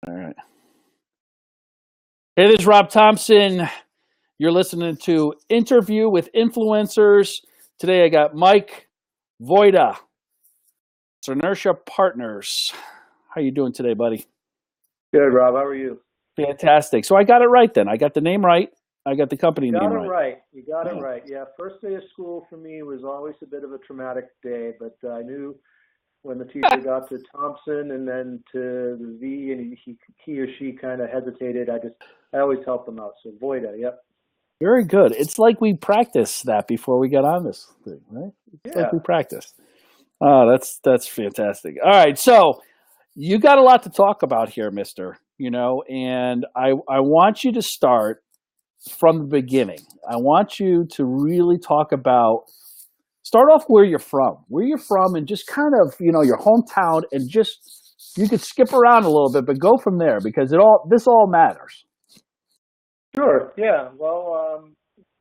All right. Hey, this is Rob Thompson. You're listening to Interview with Influencers. Today I got Mike Vajda, Synertia Partners. How you doing today, buddy? Good, Rob. How are you? Fantastic. So I got it right then. I got the name right. I got the company name right. You got it right. Yeah, first day of school for me was always a bit of a traumatic day, but I knew when the teacher got to Thompson and then to the V and he or she kind of hesitated, I always help them out. So Vajda, yep. Very good. It's like we practiced that before we got on this thing, right? It's like we practiced. Oh, that's fantastic. All right, so you got a lot to talk about here, mister, and I want you to start from the beginning. I want you to really start off where you're from, and just kind of, your hometown, and just, you could skip around a little bit, but go from there because this all matters. Sure. Yeah. Well,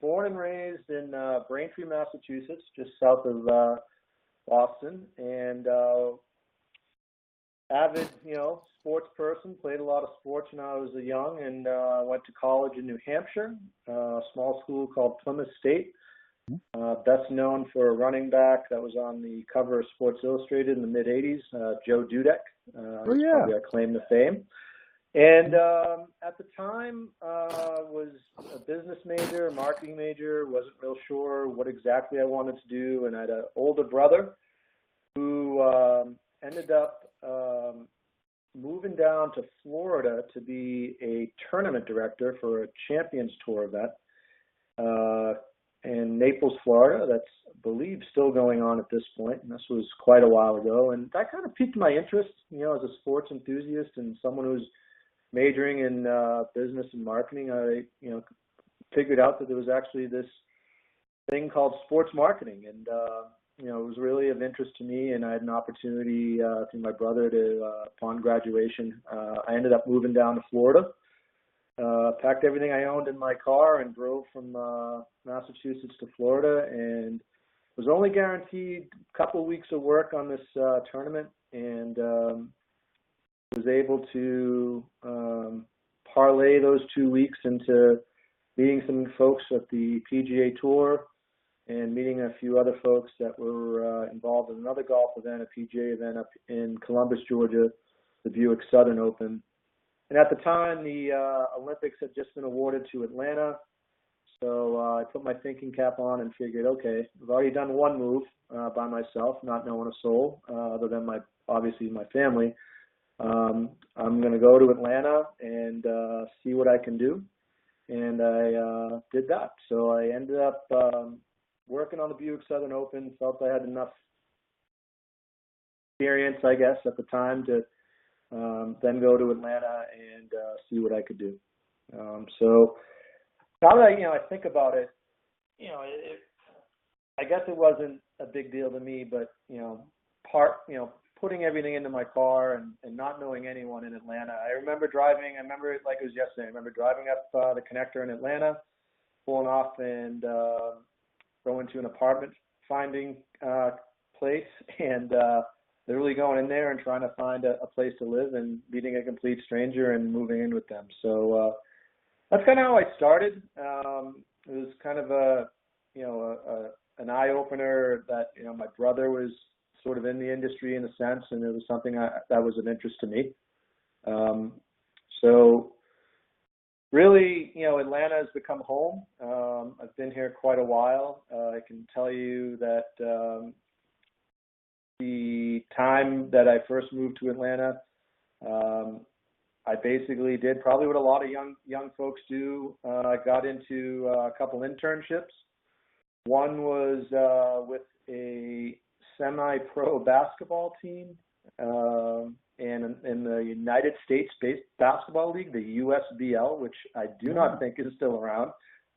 born and raised in Braintree, Massachusetts, just south of Boston, and avid, sports person. Played a lot of sports when I was young, and went to college in New Hampshire, a small school called Plymouth State. Best known for a running back that was on the cover of Sports Illustrated in the mid '80s, Joe Dudek. Probably I claim to fame. And at the time, was a business major, a marketing major. Wasn't real sure what exactly I wanted to do, and I had an older brother who ended up moving down to Florida to be a tournament director for a Champions Tour event in Naples, Florida. That's, I believe, still going on at this point, and this was quite a while ago. And that kind of piqued my interest, as a sports enthusiast and someone who's majoring in business and marketing. I, figured out that there was actually this thing called sports marketing, and it was really of interest to me, and I had an opportunity through my brother to, upon graduation, I ended up moving down to Florida, packed everything I owned in my car and drove from Massachusetts to Florida, and was only guaranteed a couple of weeks of work on this tournament, and was able to parlay those 2 weeks into meeting some folks at the PGA Tour and meeting a few other folks that were involved in another golf event, a PGA event up in Columbus, Georgia, the Buick Southern Open. And at the time, the Olympics had just been awarded to Atlanta. So I put my thinking cap on and figured, okay, I've already done one move by myself, not knowing a soul, other than obviously my family. I'm going to go to Atlanta and see what I can do. And I did that. So I ended up working on the Buick Southern Open, felt I had enough experience, I guess, at the time to then go to Atlanta and see what I could do. So now that I think about it, I guess it wasn't a big deal to me, but putting everything into my car and not knowing anyone in Atlanta. I remember it like it was yesterday. I remember driving up the connector in Atlanta, pulling off and going to an apartment finding place, and literally going in there and trying to find a place to live and meeting a complete stranger and moving in with them. So that's kind of how I started. It was kind of an eye opener that my brother was sort of in the industry in a sense, and it was something that was of interest to me. So really, Atlanta has become home. I've been here quite a while. I can tell you that the time that I first moved to Atlanta, I basically did probably what a lot of young folks do. I got into a couple internships. One was with a semi-pro basketball team and in the United States-based basketball league, the USBL, which I do not think is still around.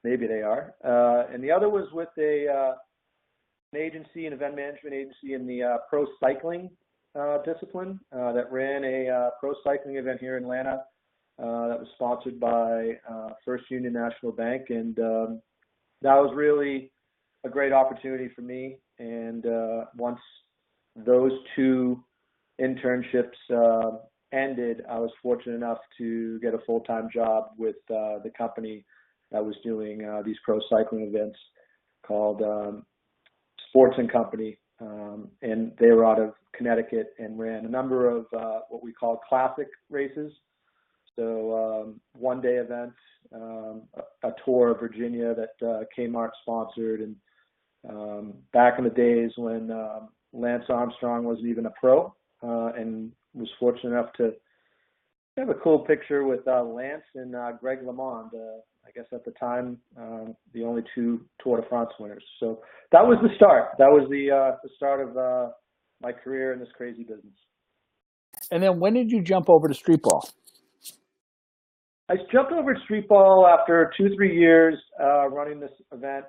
Maybe they are. And the other was with an event management agency in the pro cycling discipline that ran a pro cycling event here in Atlanta that was sponsored by First Union National Bank. And that was really a great opportunity for me. And once those two internships ended, I was fortunate enough to get a full-time job with the company that was doing these pro cycling events called Sports and Company, and they were out of Connecticut and ran a number of what we call classic races. So one-day events, a tour of Virginia that Kmart sponsored, and back in the days when Lance Armstrong wasn't even a pro, and was fortunate enough to have a cool picture with Lance and Greg LeMond, I guess at the time, the only two Tour de France winners. So that was the start. That was the start of my career in this crazy business. And then when did you jump over to Streetball? I jumped over to Streetball after 2-3 years running this event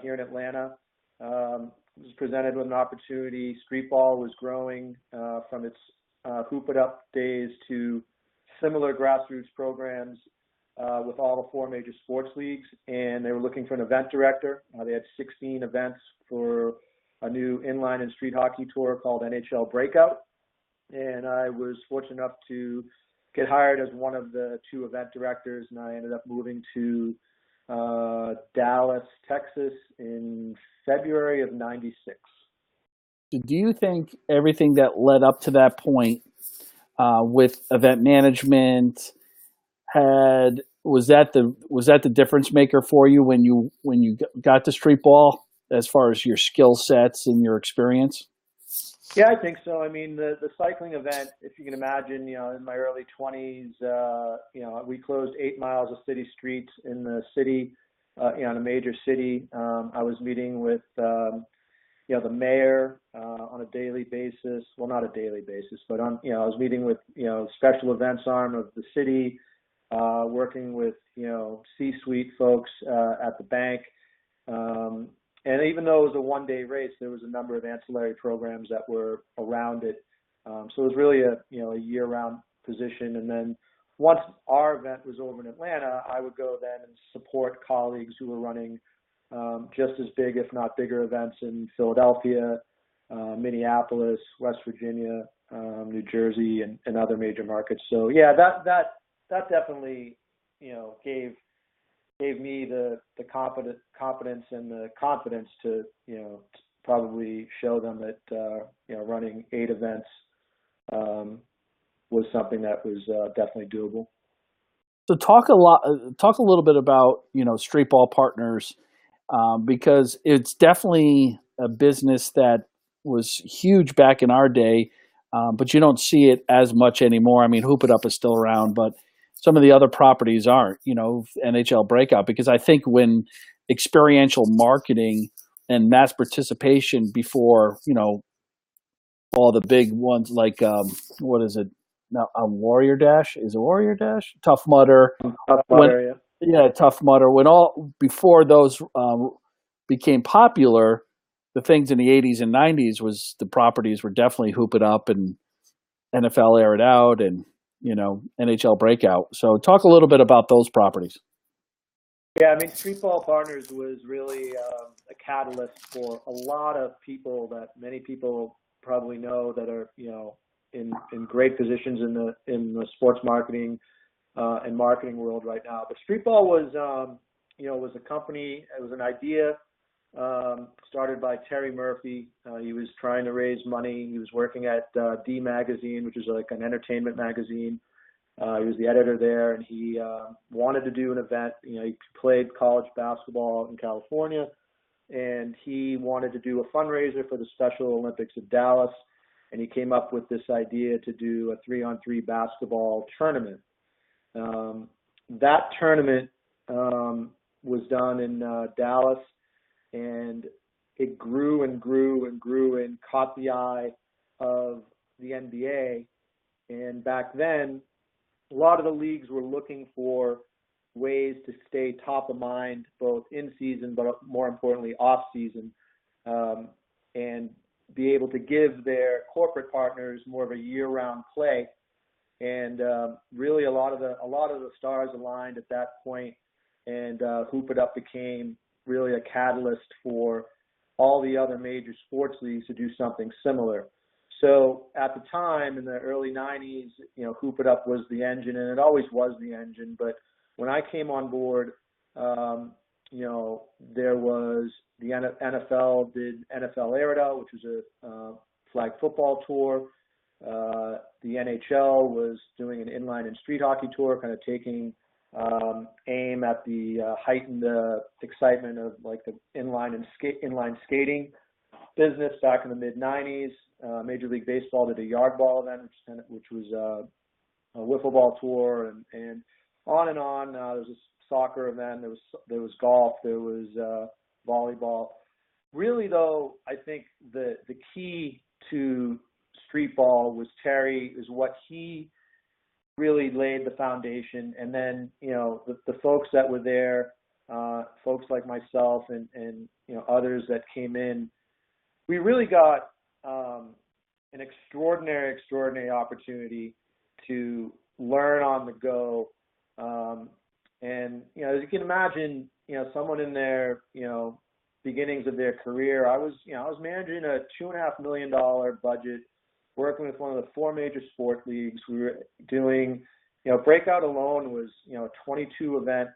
here in Atlanta. Was presented with an opportunity. Streetball was growing from its Hoop It Up days to similar grassroots programs with all the 4 major sports leagues, and they were looking for an event director. They had 16 events for a new inline and street hockey tour called NHL Breakout, and I was fortunate enough to get hired as one of the 2 event directors, and I ended up moving to Dallas, Texas in February of '96. Do you think everything that led up to that point with event management was that the difference maker for you when you got to Streetball as far as your skill sets and your experience? Yeah, I think so. I mean, the cycling event, if you can imagine, in my early 20s, we closed 8 miles of city streets in the city, in a major city. I was meeting with, the mayor on a daily basis. Well, not a daily basis, but I was meeting with, special events arm of the city, working with, C-suite folks at the bank. And even though it was a one-day race, there was a number of ancillary programs that were around it. So it was really a year-round position. And then once our event was over in Atlanta, I would go then and support colleagues who were running just as big, if not bigger, events in Philadelphia, Minneapolis, West Virginia, New Jersey, and other major markets. So yeah, that definitely gave me the competence and the confidence to probably show them that running 8 events was something that was definitely doable. So talk a little bit about Streetball Partners, because it's definitely a business that was huge back in our day, but you don't see it as much anymore. I mean, Hoop It Up is still around, but some of the other properties aren't, NHL Breakout, because I think when experiential marketing and mass participation before, all the big ones like, what is it now? Warrior Dash? Is it Warrior Dash? Tough Mudder. Tough Mudder, yeah. Tough Mudder. Before those became popular, the things in the 80s and 90s was the properties were definitely Hoop It Up and NFL Air It Out and NHL Breakout. So talk a little bit about those properties. Yeah, I mean, Streetball Partners was really a catalyst for a lot of people that many people probably know that are, in great positions in the sports marketing and marketing world right now. But Streetball was a company. It was an idea started by Terry Murphy. He was trying to raise money. He was working at D Magazine, which is like an entertainment magazine. He was the editor there, and he wanted to do an event. He played college basketball in California, and he wanted to do a fundraiser for the Special Olympics of Dallas, and he came up with this idea to do a 3-on-3 basketball tournament. That tournament was done in Dallas, and it grew and grew and grew and caught the eye of the NBA. And back then, a lot of the leagues were looking for ways to stay top of mind, both in season, but more importantly, off season, and be able to give their corporate partners more of a year-round play. And really, a lot of the stars aligned at that point, and Hoop It Up became really a catalyst for all the other major sports leagues to do something similar. So at the time in the early 90s, Hoop It Up was the engine, and it always was the engine. But when I came on board, there was the NFL did NFL Air It Out, which was a flag football tour. The NHL was doing an inline and street hockey tour, kind of taking aim at the heightened excitement of like the inline skating business back in the mid 90s. Major League Baseball did a yard ball event, which was a wiffle ball tour, and on and on. There was a soccer event. There was golf. There was volleyball. Really, though, I think the key to Streetball was Terry, is what he really laid the foundation, and then the folks that were there, folks like myself and others that came in, we really got an extraordinary opportunity to learn on the go. And as you can imagine, someone in their beginnings of their career, I was managing a $2.5 million budget, working with one of the 4 major sport leagues. We were doing, Breakout alone was, a 22 event,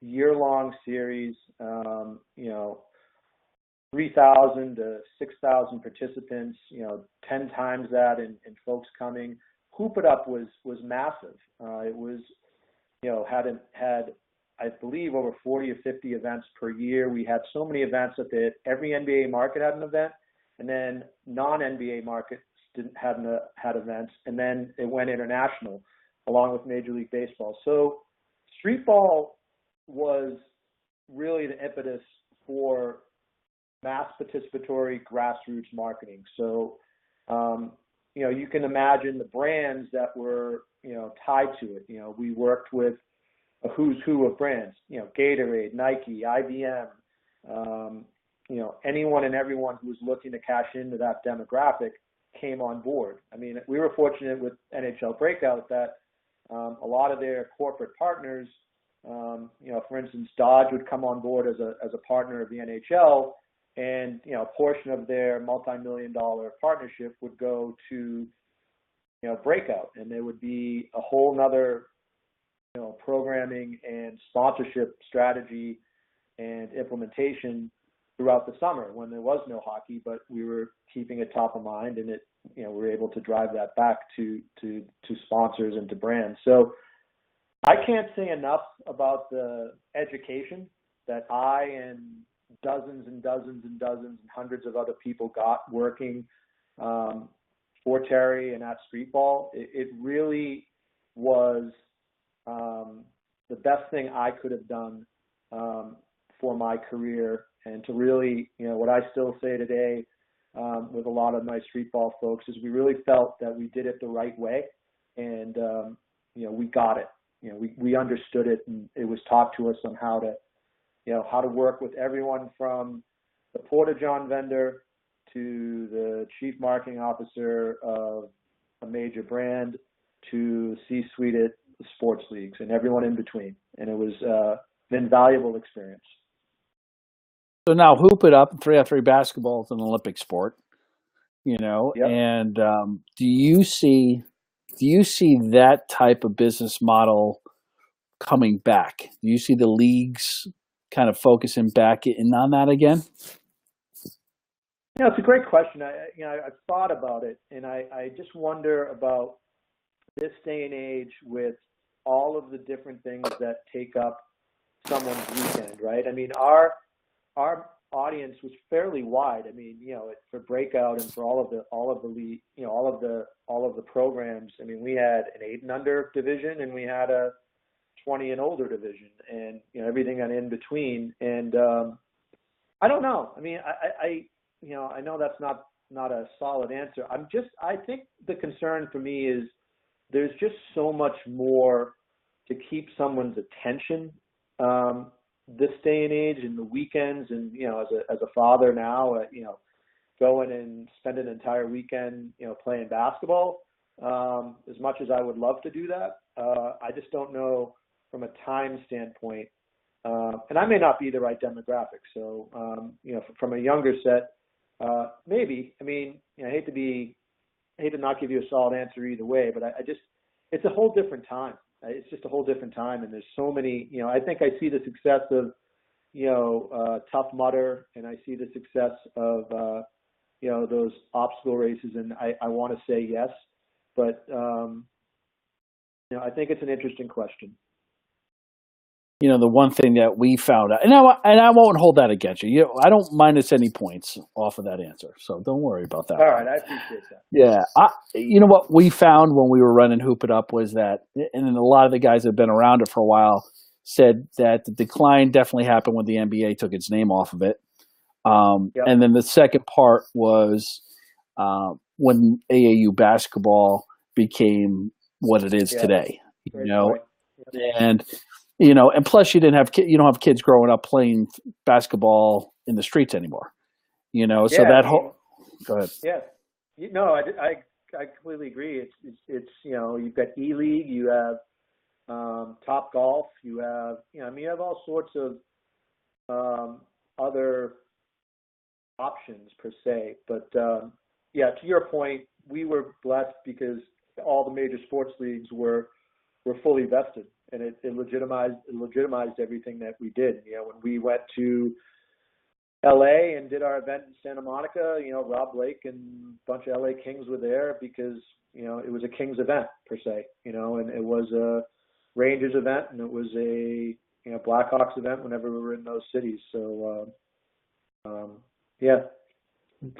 year-long series, 3,000 to 6,000 participants, 10 times that in folks coming. Hoop It Up was massive. It was, had I believe over 40 or 50 events per year. We had so many events that every NBA market had an event, and then non-NBA markets had events, and then it went international along with Major League Baseball. So Streetball was really the impetus for mass participatory grassroots marketing. So, you can imagine the brands that were, tied to it. We worked with a who's who of brands, Gatorade, Nike, IBM, anyone and everyone who was looking to cash into that demographic came on board. I mean, we were fortunate with NHL Breakout that a lot of their corporate partners, for instance, Dodge would come on board as a partner of the NHL, and a portion of their multi-million-dollar partnership would go to Breakout, and there would be a whole nother programming and sponsorship strategy and implementation throughout the summer when there was no hockey, but we were keeping it top of mind, and we were able to drive that back to sponsors and to brands. So I can't say enough about the education that I and dozens and dozens and dozens and hundreds of other people got working for Terry and at Streetball. It really was the best thing I could have done for my career, and to really, what I still say today with a lot of my Streetball folks is we really felt that we did it the right way, and we got it. We understood it, and it was taught to us on how to work with everyone from the Porta-John vendor to the chief marketing officer of a major brand to C-suite at the sports leagues and everyone in between. And it was an invaluable experience. So now Hoop It Up, 3x3 basketball is an Olympic sport, Yep. And do you see that type of business model coming back? Do you see the leagues kind of focusing back in on that again? It's a great question. I've thought about it, and I just wonder about this day and age with all of the different things that take up someone's weekend, right? I mean, our audience was fairly wide. I mean, for Breakout and for all of the league, all of the programs. I mean, we had an 8 and under division, and we had a 20 and older division, and everything in between. And I don't know. I mean, I know that's not a solid answer. I think the concern for me is there's just so much more to keep someone's attention this day and age, in the weekends, and as a father now, going and spend an entire weekend playing basketball. As much as I would love to do that, I just don't know from a time standpoint, and I may not be the right demographic. So from a younger set, maybe. I mean, I hate to be hate to not give you a solid answer either way, but it's a whole different time. It's just a whole different time, and there's so many. I think I see the success of Tough Mudder, and I see the success of those obstacle races, and I want to say yes, but I think it's an interesting question. The one thing that we found out, and I won't hold that against you. I don't minus any points off of that answer, so don't worry about that. All right, I appreciate that. Yeah, what we found when we were running Hoop It Up was that, and a lot of the guys that have been around it for a while said that the decline definitely happened when the NBA took its name off of it. Yep. And then the second part was when AAU basketball became what it is today. And and plus you don't have kids growing up playing basketball in the streets anymore. So that whole. Go ahead. Yeah, no, I completely agree. It's you've got E-League, you have Top Golf, you have you have all sorts of other options per se. But to your point, we were blessed because all the major sports leagues were fully vested, and it legitimized everything that we did. When we went to LA and did our event in Santa Monica, Rob Blake and a bunch of LA Kings were there because it was a Kings event per se, and it was a Rangers event, and it was a Blackhawks event whenever we were in those cities. So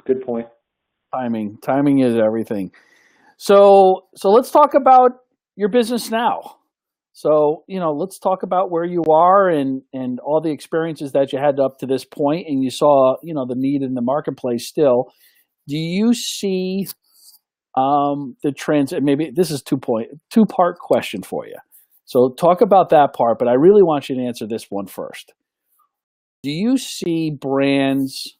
good point. Timing is everything. So let's talk about your business now. So, let's talk about where you are and all the experiences that you had up to this point, and you saw, the need in the marketplace still. Do you see the trends? Maybe this is two-part question for you. So talk about that part, but I really want you to answer this one first. Do you see brands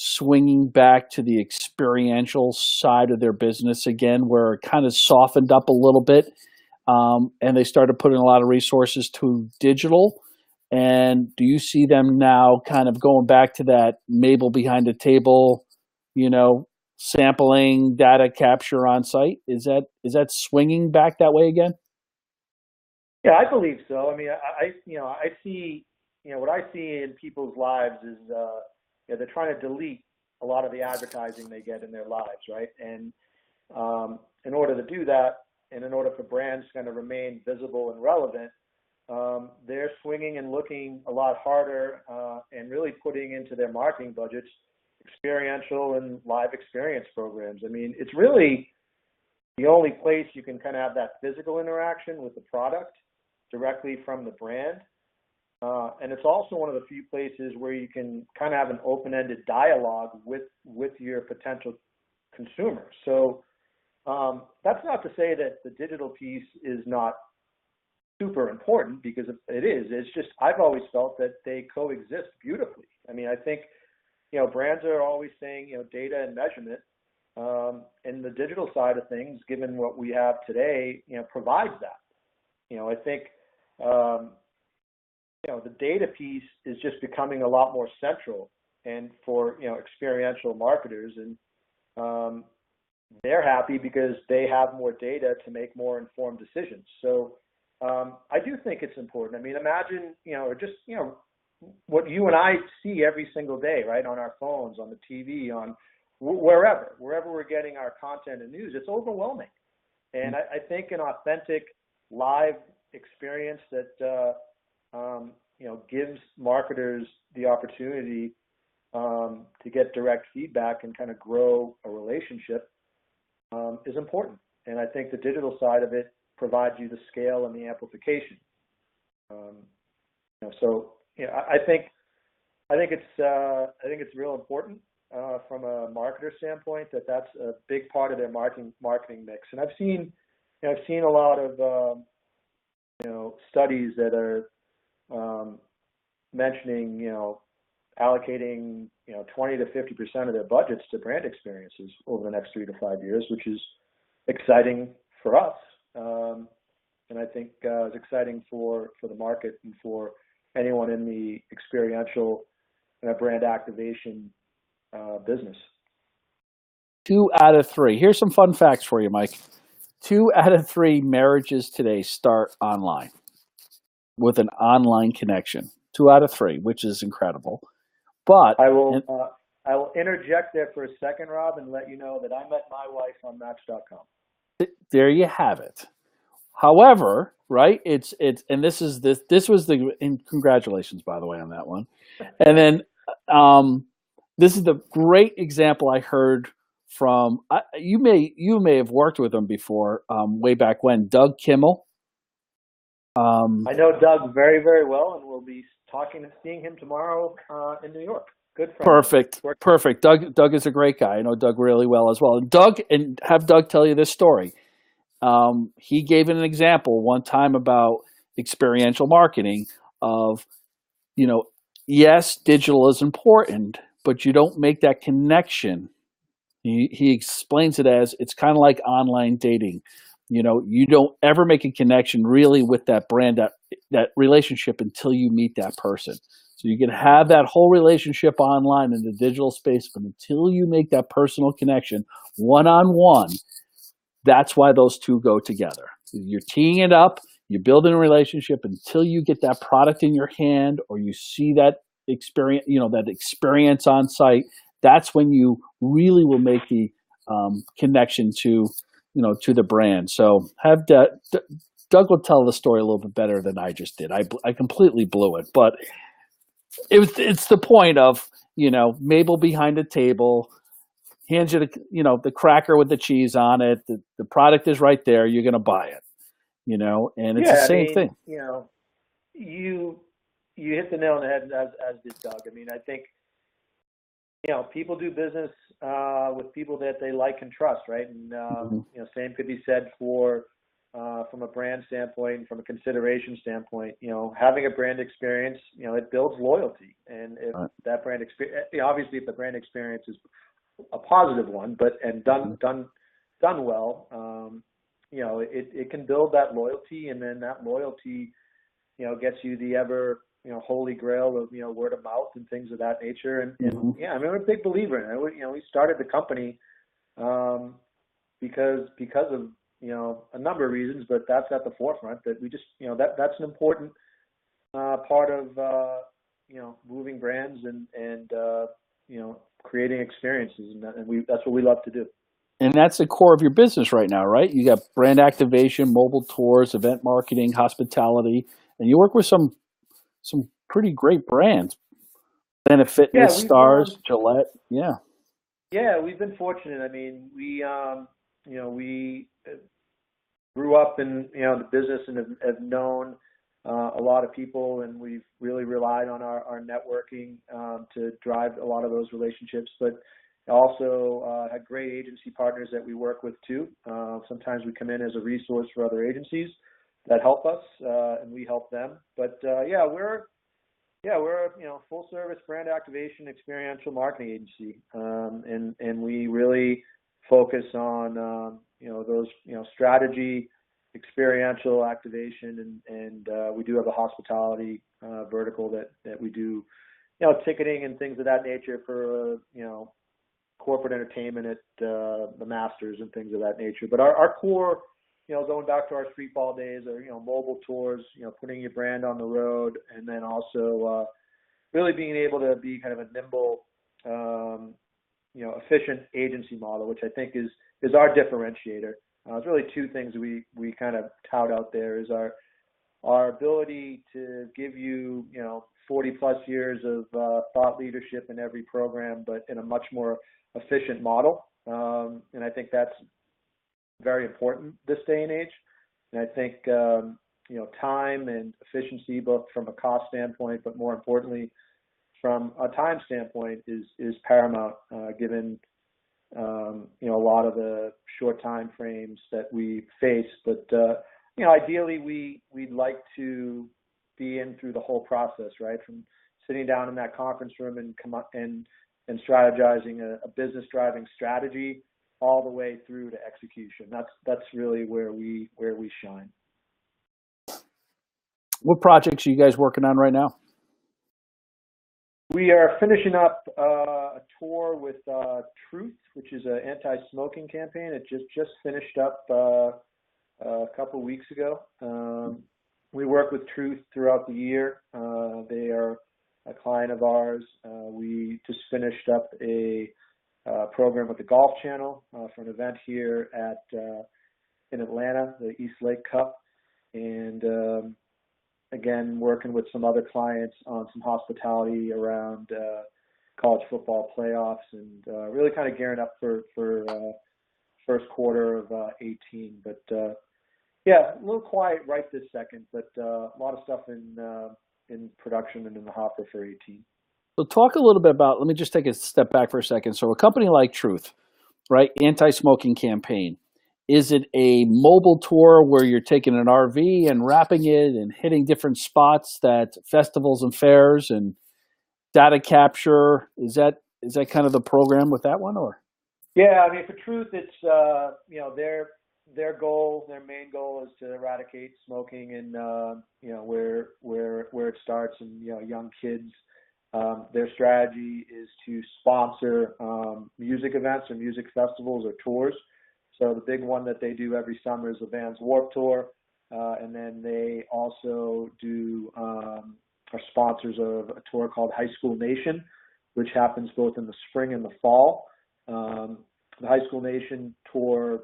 swinging back to the experiential side of their business again, where it kind of softened up a little bit? And they started putting a lot of resources to digital. And do you see them now kind of going back to that Mabel behind the table, sampling, data capture on site? Is that swinging back that way again? Yeah, I believe so. I mean, I see, what I see in people's lives is they're trying to delete a lot of the advertising they get in their lives, right? And in order to do that, and in order for brands to kind of remain visible and relevant, they're swinging and looking a lot harder and really putting into their marketing budgets experiential and live experience programs. I mean, it's really the only place you can kind of have that physical interaction with the product directly from the brand. And it's also one of the few places where you can kind of have an open-ended dialogue with your potential consumers. So that's not to say that the digital piece is not super important, because it is. It's just, I've always felt that they coexist beautifully. I mean, I think, brands are always saying, data and measurement, and the digital side of things, given what we have today, provides that. I think, the data piece is just becoming a lot more central, and for, experiential marketers, and they're happy because they have more data to make more informed decisions. So I do think it's important. I mean, imagine, or just, what you and I see every single day, right, on our phones, on the TV, on wherever we're getting our content and news. It's overwhelming. And I think an authentic live experience that, gives marketers the opportunity to get direct feedback and kind of grow a relationship is important. And I think the digital side of it provides you the scale and the amplification. I think it's real important from a marketer standpoint that's a big part of their marketing mix. And I've seen a lot of studies that are mentioning allocating 20 to 50% of their budgets to brand experiences over the next 3 to 5 years, which is exciting for us, and I think is exciting for the market and for anyone in the experiential brand activation business. 2 out of 3. Here's some fun facts for you, Mike. 2 out of 3 marriages today start online with an online connection. 2 out of 3, which is incredible. But I will interject there for a second, Rob, and let you know that I met my wife on Match.com. There you have it. However, right? It's and this was and congratulations, by the way, on that one. And then this is the great example I heard from you may have worked with him before, way back when, Doug Kimmel. I know Doug very, very well, and we'll be seeing him tomorrow in New York. Good friend. Perfect. Doug is a great guy. I know Doug really well as well. And have Doug tell you this story. He gave an example one time about experiential marketing of, yes, digital is important, but you don't make that connection. He explains it as it's kind of like online dating. You don't ever make a connection really with that brand, that relationship until you meet that person. So you can have that whole relationship online in the digital space, but until you make that personal connection one-on-one, that's why those two go together. You're teeing it up, you're building a relationship until you get that product in your hand or you see that experience on site. That's when you really will make the connection to the brand. So Doug will tell the story a little bit better than I just did. I completely blew it, but it's the point of, Mabel behind the table hands you the cracker with the cheese on it. The product is right there. You're going to buy it, and it's the same thing. You hit the nail on the head as did Doug. I mean, I think, people do business with people that they like and trust, right? And same could be said for from a brand standpoint, from a consideration standpoint. Having a brand experience, it builds loyalty, and if that brand experience, obviously, if the brand experience is a positive one, and done well, it can build that loyalty, and then that loyalty, gets you the ever holy grail of word of mouth and things of that nature. And yeah, I mean, I'm a big believer in it. We started the company because of a number of reasons, but that's at the forefront, that we just that's an important part of moving brands and creating experiences, and that's what we love to do. And that's the core of your business right now, right? You got brand activation, mobile tours, event marketing, hospitality, and you work with some pretty great brands. Planet Fitness, Stars, Gillette. Yeah, we've been fortunate. I mean, we grew up in the business and have known a lot of people, and we've really relied on our networking to drive a lot of those relationships, but also had great agency partners that we work with too. Sometimes we come in as a resource for other agencies that help us, and we help them. But we're a full service brand activation experiential marketing agency, and we really focus on those strategy, experiential activation, and we do have a hospitality vertical that we do ticketing and things of that nature for corporate entertainment at the Masters and things of that nature. But our core, going back to our Streetball days, are mobile tours, putting your brand on the road, and then also really being able to be kind of a nimble, efficient agency model, which I think is our differentiator. It's really two things we kind of tout out there: is our ability to give you 40 plus years of thought leadership in every program, but in a much more efficient model. And I think that's very important this day and age. And I think time and efficiency, both from a cost standpoint, but more importantly from a time standpoint, is paramount, given a lot of the short time frames that we face. But ideally we'd like to be in through the whole process, right? From sitting down in that conference room and come up and strategizing a business driving strategy all the way through to execution. That's really where we shine. What projects are you guys working on right now? We are finishing up a tour with Truth, which is an anti-smoking campaign. It just finished up a couple weeks ago. We work with Truth throughout the year. They are a client of ours. We just finished up a program with the Golf Channel for an event here in Atlanta, the East Lake Cup, and again, working with some other clients on some hospitality around college football playoffs, and really kind of gearing up for first quarter of 18. But yeah, a little quiet right this second, but a lot of stuff in production and in the hopper for 18. So talk a little bit about, let me just take a step back for a second. So a company like Truth, right, anti-smoking campaign, is it a mobile tour where you're taking an RV and wrapping it and hitting different spots, that festivals and fairs and data capture? Is that kind of the program with that one, or? Yeah, I mean, for Truth, it's their main goal is to eradicate smoking, and where it starts, and young kids. Their strategy is to sponsor music events or music festivals or tours. So the big one that they do every summer is the Vans Warped Tour, and then they also are sponsors of a tour called High School Nation, which happens both in the spring and the fall. The High School Nation tour,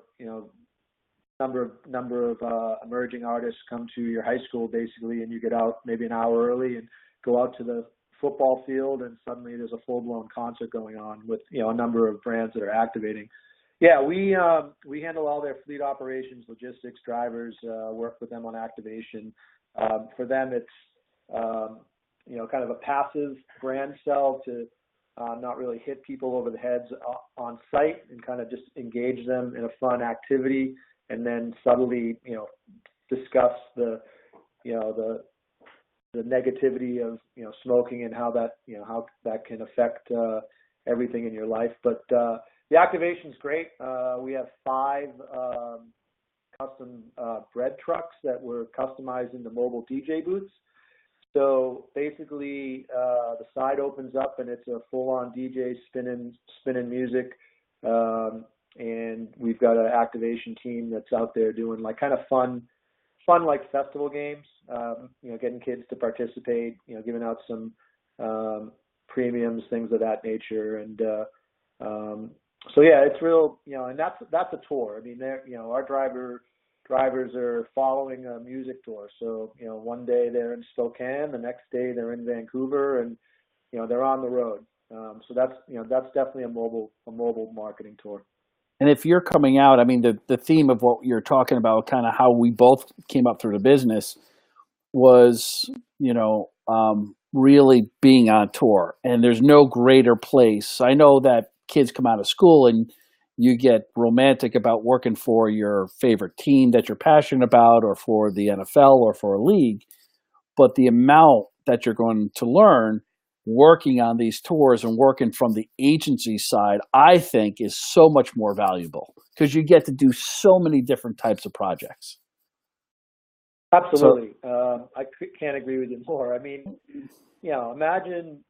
number of emerging artists come to your high school basically, and you get out maybe an hour early and go out to the football field, and suddenly there's a full-blown concert going on with a number of brands that are activating. Yeah, we handle all their fleet operations, logistics, drivers, work with them on activation. For them, it's kind of a passive brand sell to not really hit people over the heads on site, and kind of just engage them in a fun activity, and then subtly discuss the negativity of smoking, and how that can affect everything in your life. But the activation's great. We have 5 custom bread trucks that were customized into mobile DJ booths. So basically, the side opens up and it's a full-on DJ spinning music, and we've got an activation team that's out there doing like kind of fun like festival games. Getting kids to participate. Giving out some premiums, things of that nature, and so yeah, it's real. And that's a tour. I mean, our drivers are following a music tour. So one day they're in Spokane, the next day they're in Vancouver, and they're on the road. So that's definitely a mobile marketing tour. And if you're coming out, I mean, the theme of what you're talking about, kind of how we both came up through the business, was really being on tour. And there's no greater place. I know that kids come out of school and you get romantic about working for your favorite team that you're passionate about, or for the NFL, or for a league. But the amount that you're going to learn working on these tours and working from the agency side, I think, is so much more valuable, because you get to do so many different types of projects. Absolutely. I can't agree with you more. I mean, imagine,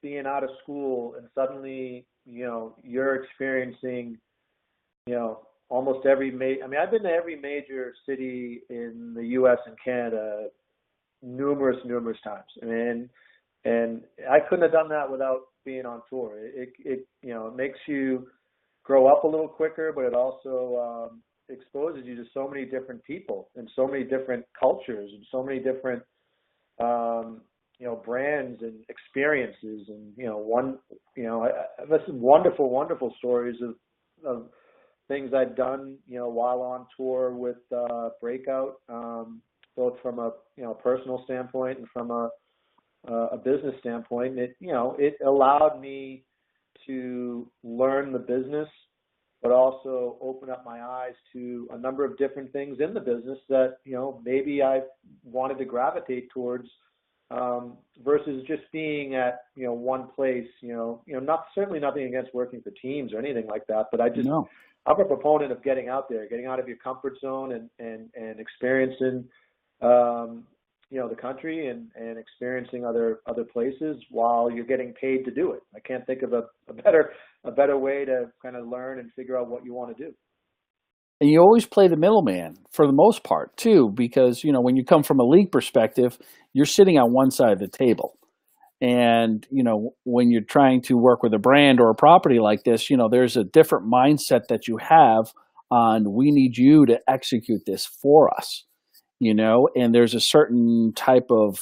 being out of school and suddenly, you're experiencing, almost every I've been to every major city in the U.S. and Canada numerous times. And I couldn't have done that without being on tour. It makes you grow up a little quicker, but it also exposes you to so many different people and so many different cultures and so many different brands and experiences. And I've listened wonderful stories of things I've done while on tour with Breakout, both from a personal standpoint and from a business standpoint. It allowed me to learn the business, but also open up my eyes to a number of different things in the business that maybe I wanted to gravitate towards, versus just being at one place. Certainly nothing against working for teams or anything like that, but I'm a proponent of getting out there, getting out of your comfort zone, and experiencing the country and experiencing other places while you're getting paid to do it. I can't think of a better way to kind of learn and figure out what you want to do. And you always play the middleman for the most part too, because when you come from a league perspective, you're sitting on one side of the table. And when you're trying to work with a brand or a property like this, there's a different mindset that you have on, we need you to execute this for us. And there's a certain type of,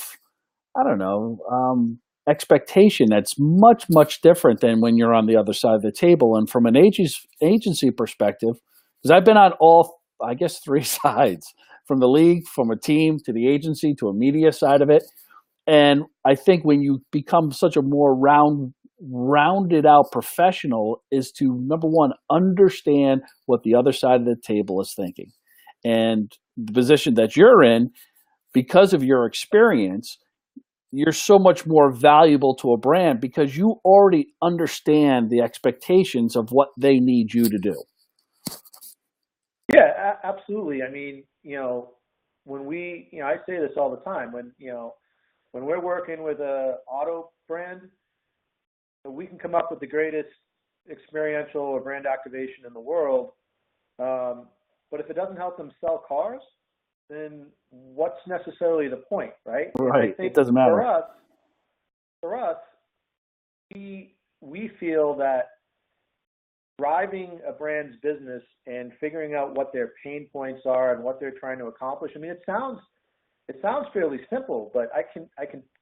I don't know, expectation that's much, much different than when you're on the other side of the table. And from an agency perspective, because I've been on all, I guess, three sides, from the league, from a team, to the agency, to a media side of it. And I think when you become such a more rounded out professional is to, number one, understand what the other side of the table is thinking. And the position that you're in, because of your experience, you're so much more valuable to a brand because you already understand the expectations of what they need you to do. Yeah, absolutely. I mean, when we, I say this all the time, when we're working with a auto brand, we can come up with the greatest experiential or brand activation in the world, but if it doesn't help them sell cars, then what's necessarily the point, right? Right. It doesn't matter. For us, we feel that driving a brand's business and figuring out what their pain points are and what they're trying to accomplish. I mean, it sounds fairly simple, but I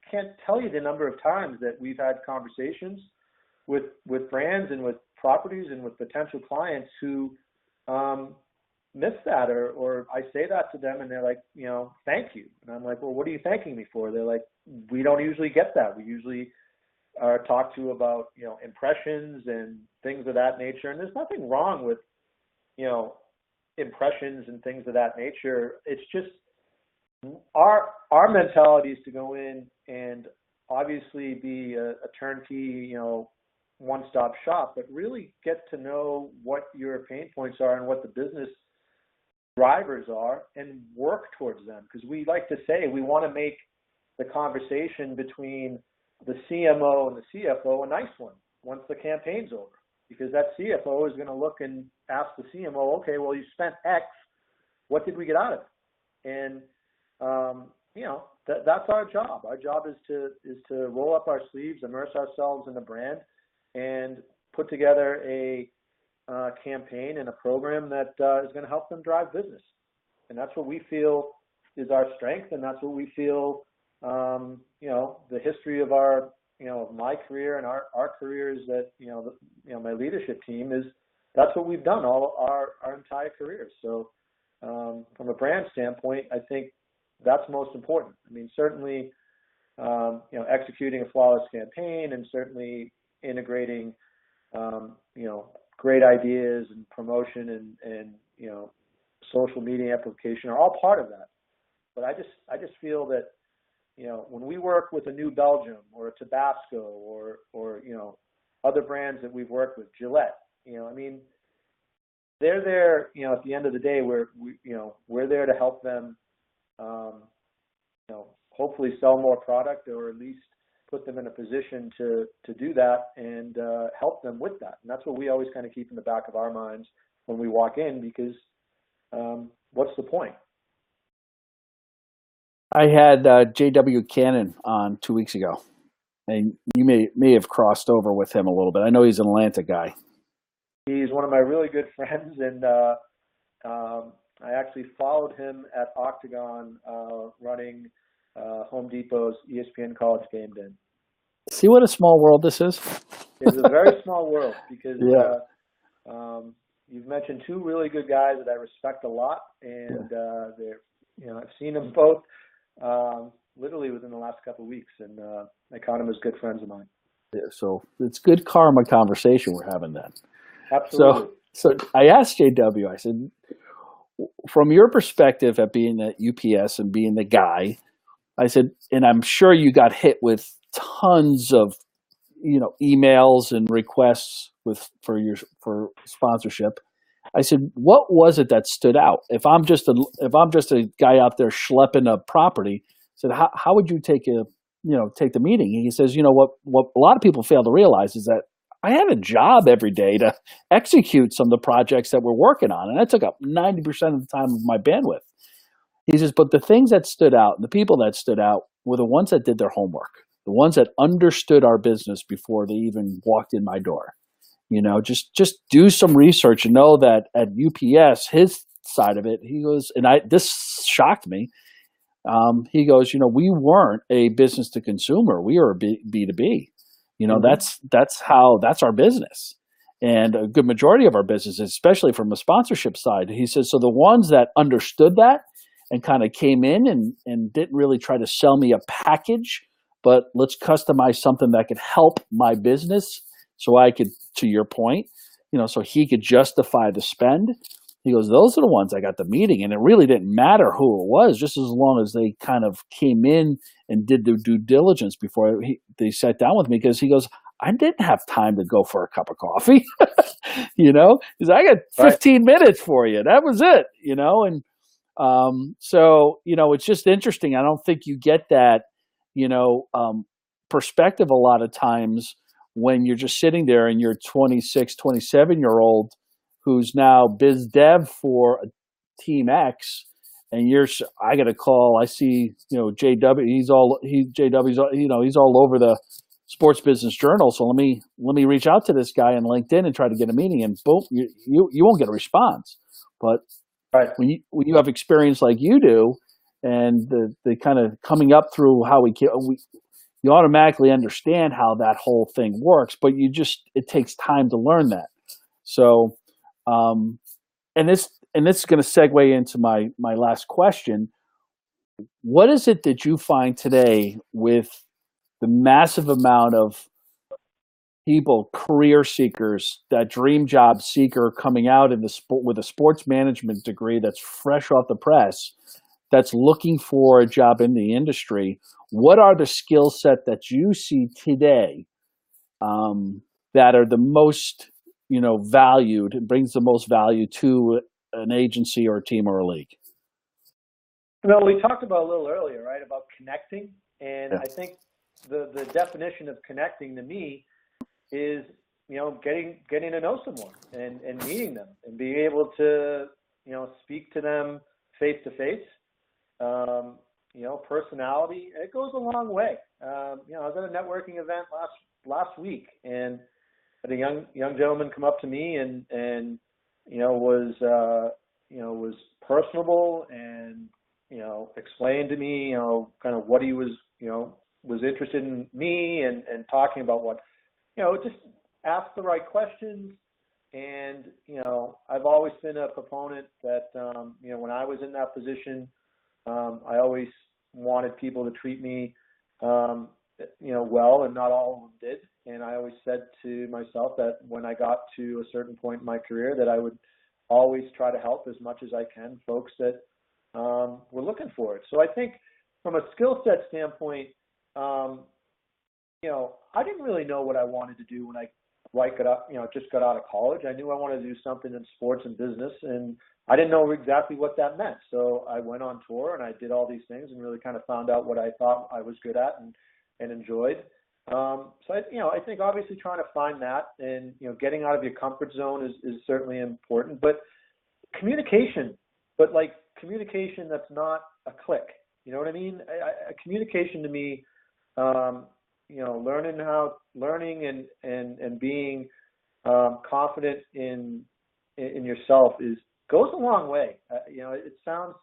can't tell you the number of times that we've had conversations with brands and with properties and with potential clients who miss that, or I say that to them and they're like, thank you. And I'm like, well, what are you thanking me for? They're like, we don't usually get that. We usually are talked to about, impressions and things of that nature. And there's nothing wrong with, impressions and things of that nature. It's just our mentality is to go in and obviously be a turnkey, one-stop shop, but really get to know what your pain points are and what the business drivers are and work towards them. Because we like to say we want to make the conversation between the CMO and the CFO a nice one once the campaign's over, because that CFO is going to look and ask the CMO, okay, well, you spent X, what did we get out of it? And that's our job. Our job is to roll up our sleeves, immerse ourselves in the brand, and put together a campaign and a program that is going to help them drive business. And that's what we feel is our strength, and that's what we feel, the history of our, my career and our careers that, my leadership team is, that's what we've done all our entire careers. So from a brand standpoint, I think that's most important. I mean, certainly, executing a flawless campaign and certainly integrating, great ideas and promotion and social media amplification are all part of that. But I just feel that, when we work with a New Belgium or a Tabasco or other brands that we've worked with, Gillette, I mean, they're there, at the end of the day, we're there to help them, hopefully sell more product, or at least put them in a position to do that and help them with that. And that's what we always kind of keep in the back of our minds when we walk in, because what's the point? I had J.W. Cannon on 2 weeks ago, and you may have crossed over with him a little bit. I know he's an Atlanta guy. He's one of my really good friends, and I actually followed him at Octagon running Home Depot's ESPN College Game Day. See what a small world this is? It's a very small world, because you've mentioned two really good guys that I respect a lot, and they're, I've seen them both literally within the last couple of weeks, and I count them as good friends of mine. Yeah, so it's good karma conversation we're having then. Absolutely. So I asked JW, I said, from your perspective at being at UPS and being the guy, I said, and I'm sure you got hit with tons of, emails and requests for sponsorship. I said, what was it that stood out? If I'm just a guy out there schlepping a property, said, how would you take the meeting? And he says, what a lot of people fail to realize is that I had a job every day to execute some of the projects that we're working on. And that took up 90% of the time of my bandwidth. He says, but the things that stood out, the people that stood out were the ones that did their homework, the ones that understood our business before they even walked in my door. Just do some research and know that at UPS, his side of it, he goes, and this shocked me. He goes, we weren't a business to consumer. We were a B2B. That's our business. And a good majority of our business, especially from a sponsorship side, he says, so the ones that understood that and kind of came in and didn't really try to sell me a package, but let's customize something that could help my business so I could, to your point, so he could justify the spend. He goes, those are the ones I got the meeting, and it really didn't matter who it was, just as long as they kind of came in and did their due diligence before they sat down with me, because he goes, I didn't have time to go for a cup of coffee. Because I got 15 minutes for you. That was it, and so, it's just interesting. I don't think you get that, perspective a lot of times when you're just sitting there and you're 26, 27-year-old who's now biz dev for Team X, and I got a call. I see, JW. He's all over the Sports Business Journal. So let me reach out to this guy on LinkedIn and try to get a meeting. And boom, you won't get a response. But when you have experience like you do, and the kind of coming up through how you automatically understand how that whole thing works. But it takes time to learn that. So. And this is going to segue into my last question. What is it that you find today with the massive amount of people, career seekers, that dream job seeker coming out in the sport with a sports management degree that's fresh off the press, that's looking for a job in the industry? What are the skill set that you see today that are the most valued, and brings the most value to an agency or a team or a league? Well, we talked about a little earlier, right, about connecting. And I think the definition of connecting to me is, getting to know someone and meeting them and being able to, speak to them face to face. Personality, it goes a long way. I was at a networking event last week, and had a young gentleman come up to me and was personable and explained to me kind of what he was interested in me and talking about what just ask the right questions. And I've always been a proponent that when I was in that position, I always wanted people to treat me well, and not all of them did. And I always said to myself that when I got to a certain point in my career, that I would always try to help as much as I can folks that were looking for it. So I think from a skill set standpoint, I didn't really know what I wanted to do when I just got out of college. I knew I wanted to do something in sports and business, and I didn't know exactly what that meant. So I went on tour and I did all these things and really kind of found out what I thought I was good at and enjoyed. So I think obviously trying to find that and getting out of your comfort zone is certainly important. But communication, communication that's not a click. You know what I mean? Communication to me, learning and being confident in yourself goes a long way. It sounds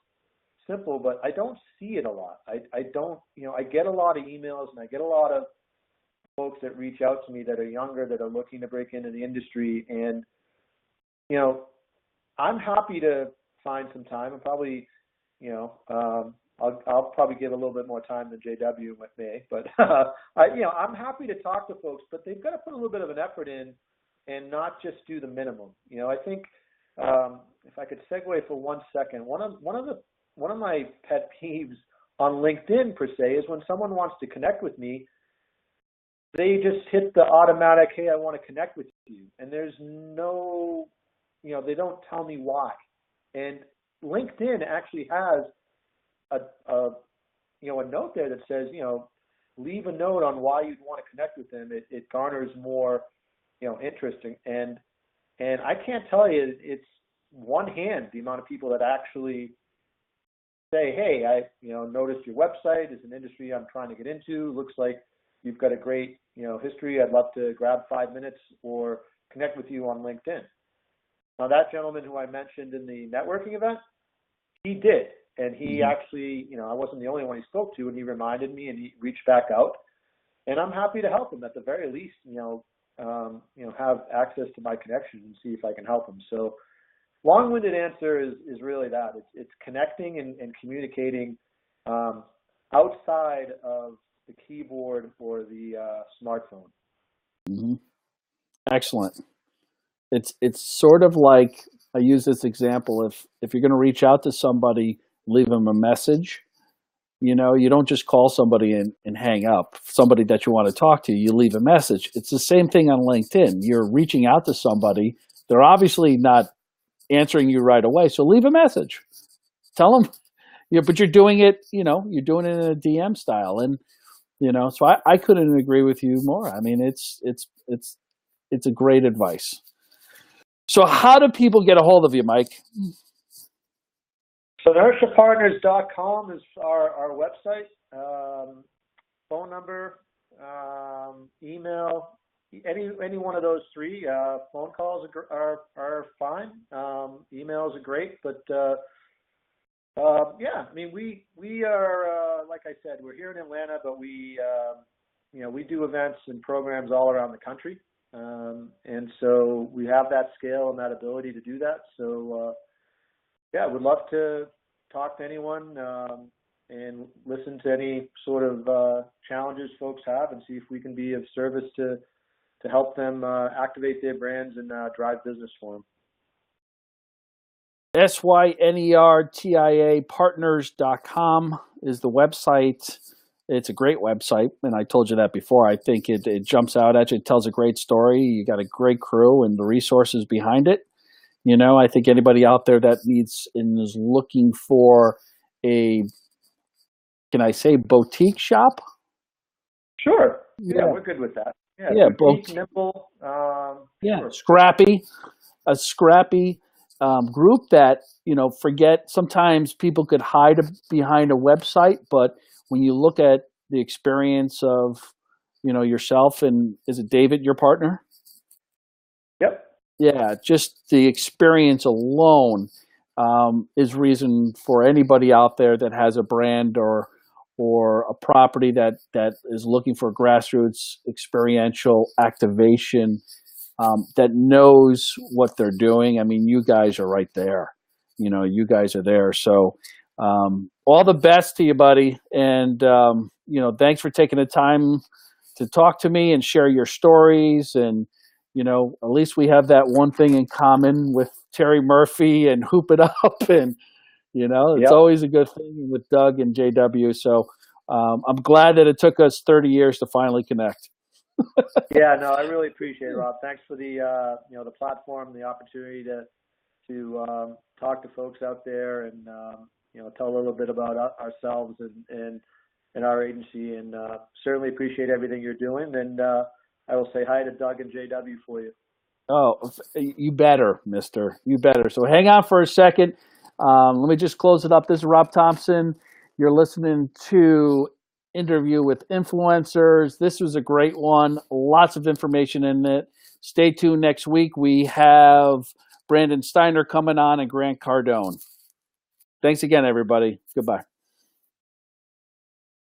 simple, but I don't see it a lot. I don't. I get a lot of emails and I get a lot of folks that reach out to me that are younger, that are looking to break into the industry, and I'm happy to find some time, and probably I'll probably give a little bit more time than JW may, but I'm happy to talk to folks, but they've got to put a little bit of an effort in and not just do the minimum. I think if I could segue for 1 second, one of my pet peeves on LinkedIn per se is when someone wants to connect with me, they just hit the automatic, hey, I want to connect with you. And there's no, they don't tell me why. And LinkedIn actually has a a note there that says, leave a note on why you'd want to connect with him. It garners more, interest. And I can't tell you, it's one hand the amount of people that actually say, hey, I noticed your website is an industry I'm trying to get into. Looks like you've got a great history. I'd love to grab 5 minutes or connect with you on LinkedIn. Now that gentleman who I mentioned in the networking event, he did, and he actually, I wasn't the only one he spoke to, and he reminded me, and he reached back out, and I'm happy to help him at the very least. Have access to my connections and see if I can help him. So long-winded answer is really that. It's connecting and communicating outside of the keyboard or the smartphone. Mm-hmm. Excellent. It's sort of like, I use this example, if you're going to reach out to somebody, leave them a message. You don't just call somebody and hang up. Somebody that you want to talk to, you leave a message. It's the same thing on LinkedIn. You're reaching out to somebody. They're obviously not answering you right away, so leave a message. Tell them, but you're doing it, you're doing it in a DM style. And, so I couldn't agree with you more. I mean, it's a great advice. So how do people get a hold of you, Mike? Synertiapartners.com is our website. Phone number, email, any one of those three. Phone calls are fine. Emails are great, but yeah, I mean, we are like I said, we're here in Atlanta, but we do events and programs all around the country, and so we have that scale and that ability to do that. So yeah, would love to talk to anyone and listen to any sort of challenges folks have, and see if we can be of service to help them activate their brands and drive business for them. Synertia partners.com is the website. It's a great website, and I told you that before. I think it jumps out at you. It tells a great story. You got a great crew and the resources behind it. I think anybody out there that needs and is looking for a, can I say, boutique shop? Sure. Yeah, we're good with that. Yeah, boutique, nimble. Sure. Scrappy, a scrappy group that, forget, sometimes people could hide behind a website, but when you look at the experience of, yourself and, is it David, your partner? Yep. Yeah, just the experience alone is reason for anybody out there that has a brand or a property that is looking for grassroots experiential activation that knows what they're doing. I mean, you guys are right there. You guys are there. So all the best to you, buddy. And, thanks for taking the time to talk to me and share your stories. And, at least we have that one thing in common with Terry Murphy and Hoop It Up. And, it's always a good thing with Doug and JW. So I'm glad that it took us 30 years to finally connect. Yeah, no, I really appreciate it, Rob. Thanks for the the platform, the opportunity to talk to folks out there and tell a little bit about ourselves and our agency, and certainly appreciate everything you're doing. And I will say hi to Doug and JW for you. Oh, you better, mister. You better. So hang on for a second. Let me just close it up. This is Rob Thompson. You're listening to Interview with Influencers. This was a great one. Lots of information in it. Stay tuned next week. We have Brandon Steiner coming on and Grant Cardone. Thanks again, everybody. Goodbye.